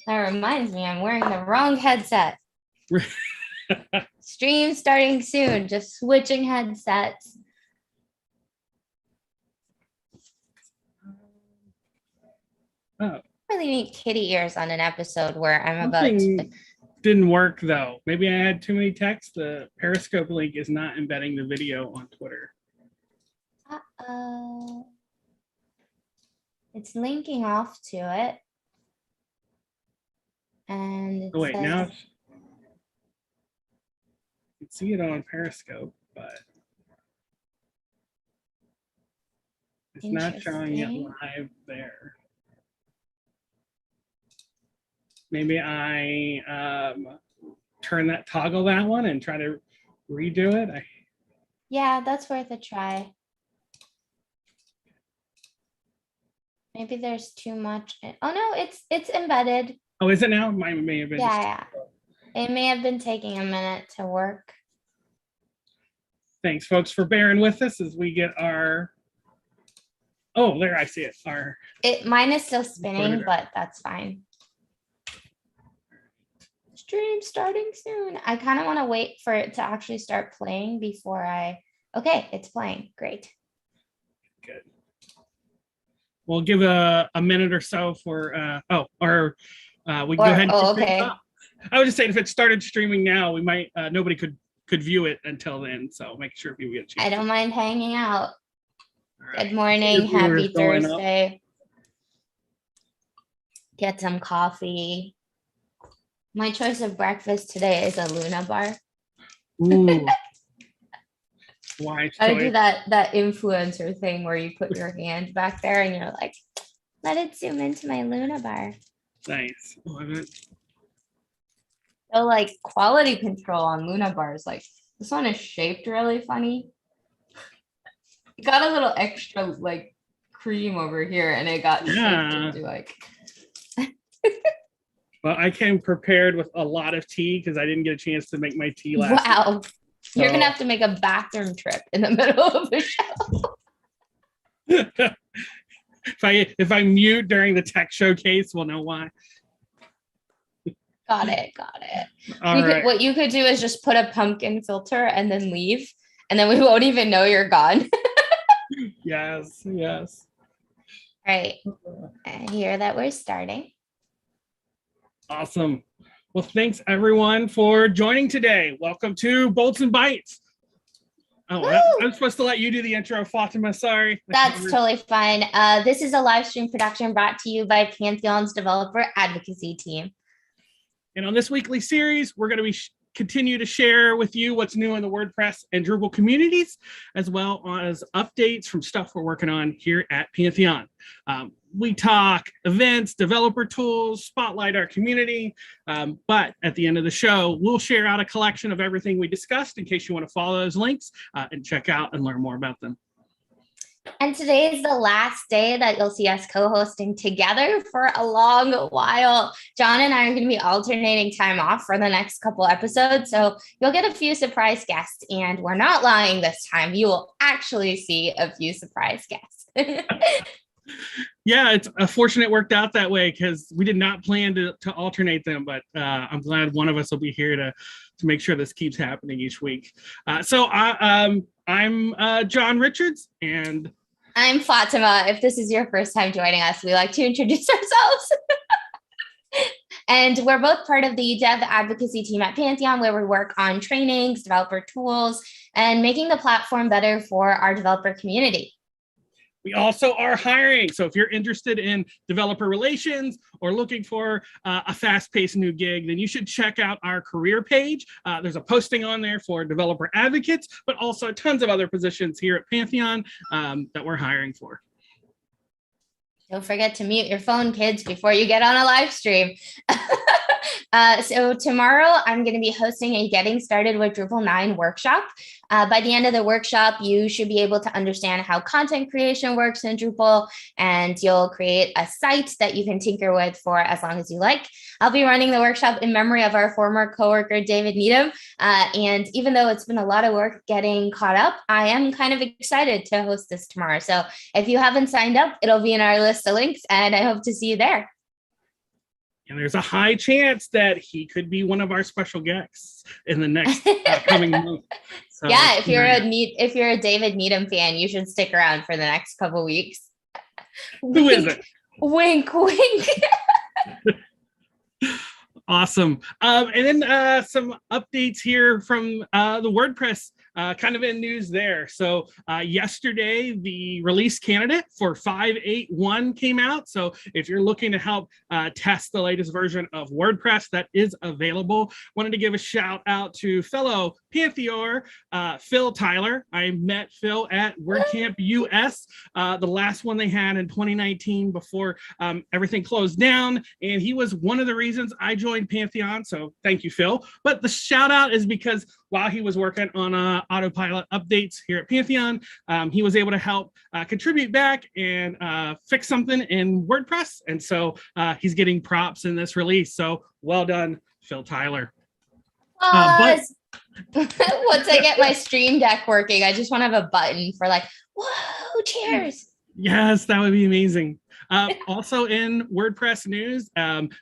That reminds me, I'm wearing the wrong headset. Stream starting soon, just switching headsets. Oh. Really need kitty ears on an episode where I'm about to... Didn't work though. Maybe I had too many texts. The Periscope link is not embedding the video on Twitter. Uh-oh. It's linking off to it. And it Oh wait, says, now you can see it on Periscope, but it's not showing it live there. Maybe I toggle that one and try to redo it. Yeah, that's worth a try. Maybe there's too much. Oh no, it's embedded. Oh, is it now? Mine may have been. Yeah. It may have been taking a minute to work. Thanks, folks, for bearing with us as we get our. Oh, there, I see it. Mine is still spinning, but that's fine. Stream starting soon. I kind of want to wait for it to actually start playing before okay, it's playing. Great. Good. We'll give a minute or so for we can go ahead. Okay. I was just saying, if it started streaming now, we might nobody could view it until then. So make sure people get a chance. I don't mind hanging out. Right. Good morning. Happy Thursday. Get some coffee. My choice of breakfast today is a Luna bar. Ooh. Why? I do that influencer thing where you put your hand back there and you're like, let it zoom into my Luna bar. Nice. Love it. So like quality control on Luna bars, like this one is shaped really funny. It got a little extra like cream over here and it got shaped into like. Well, I came prepared with a lot of tea because I didn't get a chance to make my tea last week. Wow. So. You're gonna have to make a bathroom trip in the middle of the show. If I mute during the tech showcase, we'll know why. Got it. What you could do is just put a pumpkin filter and then leave, and then we won't even know you're gone. Yes. All right. I hear that we're starting. Awesome. Well, thanks everyone for joining today. Welcome to Bolts and Bytes. Oh, I'm supposed to let you do the intro, Fatima. Sorry. That's totally fine. This is a live stream production brought to you by Pantheon's developer advocacy team. And on this weekly series, we're going to be continue to share with you what's new in the WordPress and Drupal communities, as well as updates from stuff we're working on here at Pantheon. We talk events, developer tools, spotlight our community, but at the end of the show, we'll share out a collection of everything we discussed in case you want to follow those links and check out and learn more about them. And today is the last day that you'll see us co-hosting together for a long while. John and I are going to be alternating time off for the next couple episodes. So you'll get a few surprise guests, and we're not lying this time. You will actually see a few surprise guests. Yeah, it's fortunate it worked out that way because we did not plan to alternate them, but I'm glad one of us will be here to make sure this keeps happening each week. I'm John Richards, and I'm Fatima. If this is your first time joining us, we like to introduce ourselves. And we're both part of the dev advocacy team at Pantheon, where we work on trainings, developer tools, and making the platform better for our developer community. We also are hiring. So if you're interested in developer relations or looking for a fast-paced new gig, then you should check out our career page. There's a posting on there for developer advocates, but also tons of other positions here at Pantheon that we're hiring for. Don't forget to mute your phone, kids, before you get on a live stream. So tomorrow I'm going to be hosting a Getting Started with Drupal 9 workshop. By the end of the workshop, you should be able to understand how content creation works in Drupal, and you'll create a site that you can tinker with for as long as you like. I'll be running the workshop in memory of our former coworker, David Needham. And even though it's been a lot of work getting caught up, I am kind of excited to host this tomorrow. So if you haven't signed up, it'll be in our list of links, and I hope to see you there. And there's a high chance that he could be one of our special guests in the next coming month. So, yeah, if you're a David Needham fan, you should stick around for the next couple weeks. Who is it? Wink, wink. Awesome. And then some updates here from the WordPress kind of in news there. So yesterday, the release candidate for 5.8.1 came out. So if you're looking to help test the latest version of WordPress, that is available. Wanted to give a shout out to fellow Pantheor, Phil Tyler. I met Phil at WordCamp US, the last one they had in 2019 before everything closed down. And he was one of the reasons I joined Pantheon. So thank you, Phil. But the shout out is because while he was working on autopilot updates here at Pantheon, he was able to help contribute back and fix something in WordPress. And so he's getting props in this release. So well done, Phil Tyler. Once I get my Stream Deck working, I just want to have a button for like, whoa, cheers. Yes, that would be amazing. Also in WordPress news,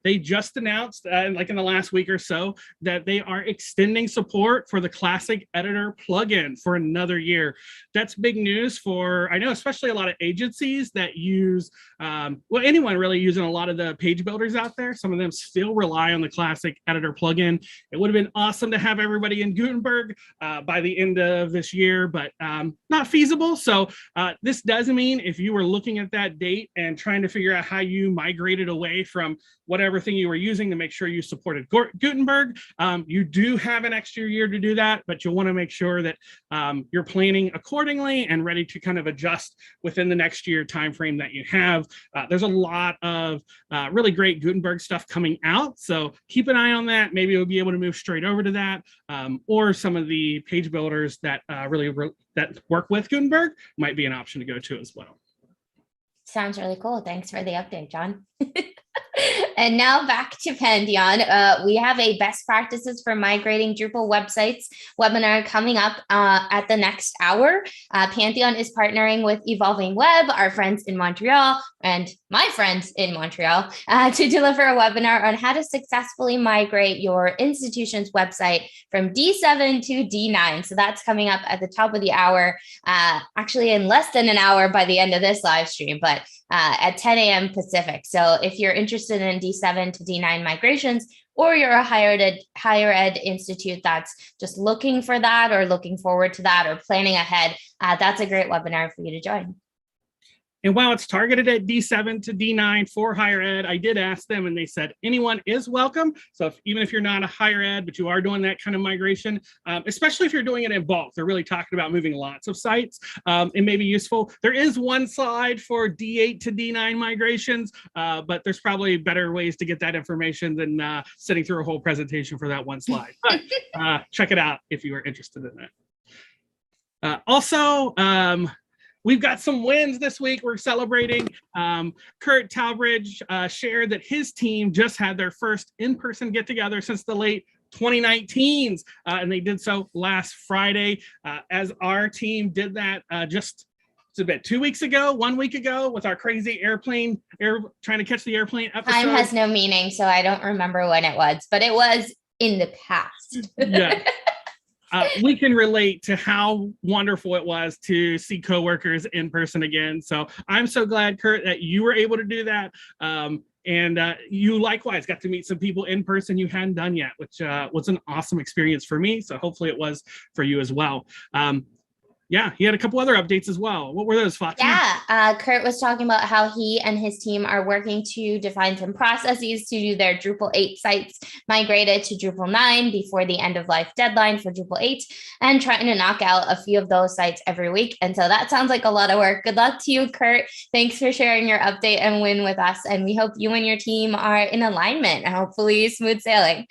they just announced, like in the last week or so, that they are extending support for the Classic Editor plugin for another year. That's big news for, I know, especially a lot of agencies that use, well, anyone really using a lot of the page builders out there. Some of them still rely on the Classic Editor plugin. It would have been awesome to have everybody in Gutenberg by the end of this year, but not feasible. So this does mean if you were looking at that date and trying to figure out how you migrated away from whatever thing you were using to make sure you supported Gutenberg, you do have an extra year to do that, but you'll want to make sure that you're planning accordingly and ready to kind of adjust within the next year timeframe that you have. There's a lot of really great Gutenberg stuff coming out, so keep an eye on that. Maybe we'll be able to move straight over to that, or some of the page builders that that work with Gutenberg might be an option to go to as well. Sounds really cool. Thanks for the update, John. And now back to Pantheon. We have a best practices for migrating Drupal websites webinar coming up at the next hour. Pantheon is partnering with Evolving Web, our friends in Montreal, and my friends in Montreal, to deliver a webinar on how to successfully migrate your institution's website from D7 to D9. So that's coming up at the top of the hour, actually in less than an hour by the end of this live stream, but at 10 a.m. Pacific. So if you're interested in D7 to D9 migrations, or you're a higher ed institute that's just looking for that or looking forward to that or planning ahead, that's a great webinar for you to join. And while it's targeted at D7 to D9 for higher ed, I did ask them and they said anyone is welcome. So even if you're not a higher ed, but you are doing that kind of migration, especially if you're doing it in bulk, they're really talking about moving lots of sites. It may be useful. There is one slide for D8 to D9 migrations, but there's probably better ways to get that information than sitting through a whole presentation for that one slide. But check it out if you are interested in that. Also, we've got some wins this week. We're celebrating. Kurt Talbridge shared that his team just had their first in-person get-together since the late 2019s, and they did so last Friday. As our team did that just it's about 2 weeks ago, 1 week ago, with our crazy trying to catch the airplane episode. Time has no meaning, so I don't remember when it was, but it was in the past. Yeah. We can relate to how wonderful it was to see coworkers in person again. So I'm so glad, Kurt, that you were able to do that. And you likewise got to meet some people in person you hadn't done yet, which was an awesome experience for me. So hopefully it was for you as well. Yeah, he had a couple other updates as well. What were those, Fatima? Yeah, Kurt was talking about how he and his team are working to define some processes to do their Drupal 8 sites migrated to Drupal 9 before the end of life deadline for Drupal 8, and trying to knock out a few of those sites every week. And so that sounds like a lot of work. Good luck to you, Kurt. Thanks for sharing your update and win with us. And we hope you and your team are in alignment and hopefully smooth sailing.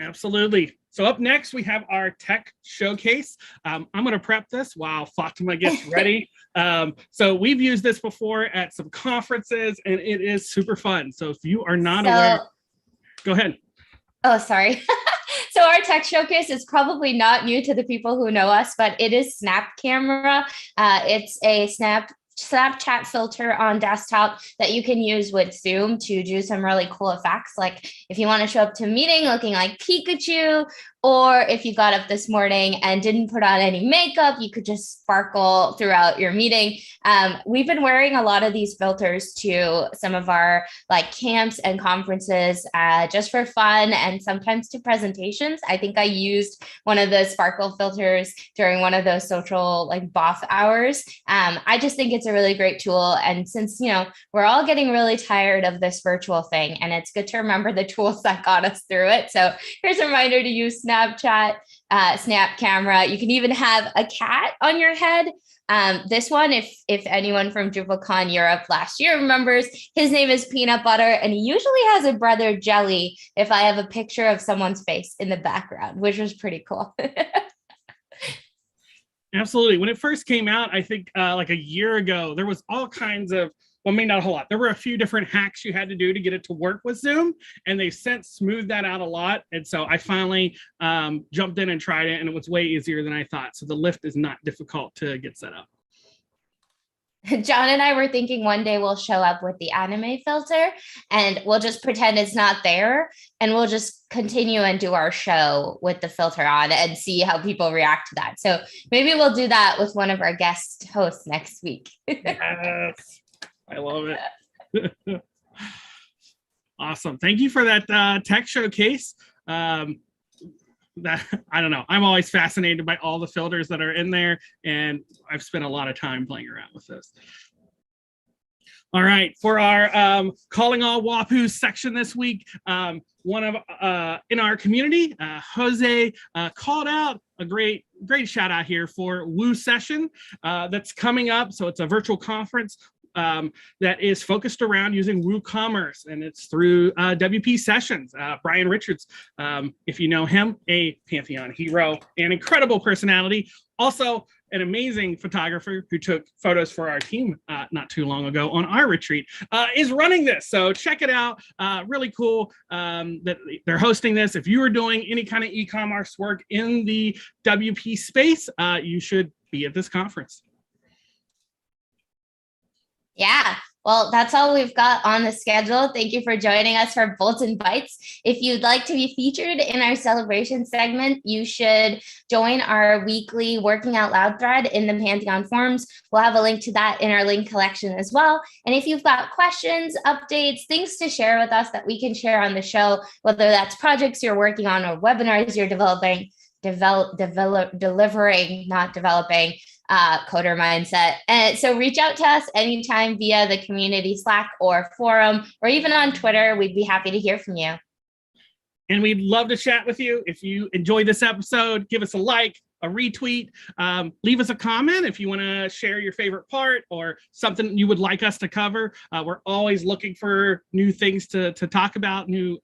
Absolutely. So up next, we have our tech showcase. I'm going to prep this while Fatima gets ready. So we've used this before at some conferences, and it is super fun. So if you are not aware, go ahead. Oh, sorry. So our tech showcase is probably not new to the people who know us, but it is Snap Camera. It's a Snap Snapchat filter on desktop that you can use with Zoom to do some really cool effects. Like if you want to show up to a meeting looking like Pikachu, or if you got up this morning and didn't put on any makeup, you could just sparkle throughout your meeting. We've been wearing a lot of these filters to some of our like camps and conferences just for fun, and sometimes to presentations. I think I used one of the sparkle filters during one of those social like BOF hours. I just think it's a really great tool. And since, we're all getting really tired of this virtual thing, and it's good to remember the tools that got us through it. So here's a reminder to use Snapchat, Snap Camera. You can even have a cat on your head. This one, if anyone from DrupalCon Europe last year remembers, his name is Peanut Butter, and he usually has a brother Jelly if I have a picture of someone's face in the background, which was pretty cool. Absolutely. When it first came out, I think like a year ago, there was all kinds of, well, maybe not a whole lot. There were a few different hacks you had to do to get it to work with Zoom, and they've since smoothed that out a lot. And so I finally jumped in and tried it, and it was way easier than I thought. So the lift is not difficult to get set up. John and I were thinking one day we'll show up with the anime filter and we'll just pretend it's not there, and we'll just continue and do our show with the filter on and see how people react to that. So maybe we'll do that with one of our guest hosts next week. Yes, I love it. Awesome. Thank you for that tech showcase. That, I don't know, I'm always fascinated by all the filters that are in there, and I've spent a lot of time playing around with this. All right, for our calling all WAPUs section this week, one of in our community, Jose called out a great shout out here for Woo Session that's coming up. So it's a virtual conference that is focused around using WooCommerce, and it's through WP Sessions. Brian Richards, if you know him, a Pantheon hero, an incredible personality, also an amazing photographer who took photos for our team not too long ago on our retreat, is running this. So check it out. Really cool that they're hosting this. If you are doing any kind of e-commerce work in the WP space, you should be at this conference. Yeah, well, that's all we've got on the schedule. Thank you for joining us for Bolts and Bytes. If you'd like to be featured in our celebration segment, you should join our weekly Working Out Loud thread in the Pantheon forums. We'll have a link to that in our link collection as well. And if you've got questions, updates, things to share with us that we can share on the show, whether that's projects you're working on or webinars you're delivering, not developing, coder mindset. And so reach out to us anytime via the community Slack or forum, or even on Twitter. We'd be happy to hear from you. And we'd love to chat with you. If you enjoyed this episode, give us a like, a retweet, leave us a comment if you want to share your favorite part or something you would like us to cover. We're always looking for new things to talk about, new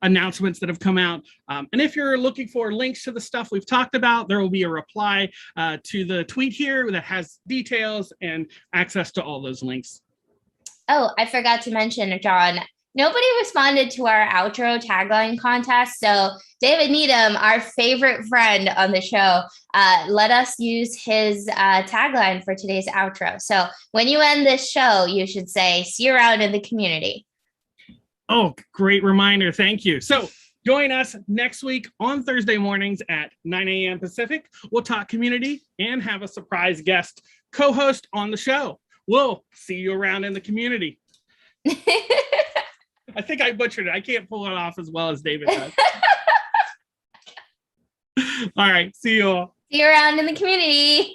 announcements that have come out. And if you're looking for links to the stuff we've talked about, there will be a reply to the tweet here that has details and access to all those links. Oh, I forgot to mention, John, nobody responded to our outro tagline contest. So David Needham, our favorite friend on the show, let us use his tagline for today's outro. So when you end this show, you should say, "See you around in the community." Oh, great reminder. Thank you. So join us next week on Thursday mornings at 9 a.m. Pacific. We'll talk community and have a surprise guest co-host on the show. We'll see you around in the community. I think I butchered it. I can't pull it off as well as David does. All right. See you all. See you around in the community.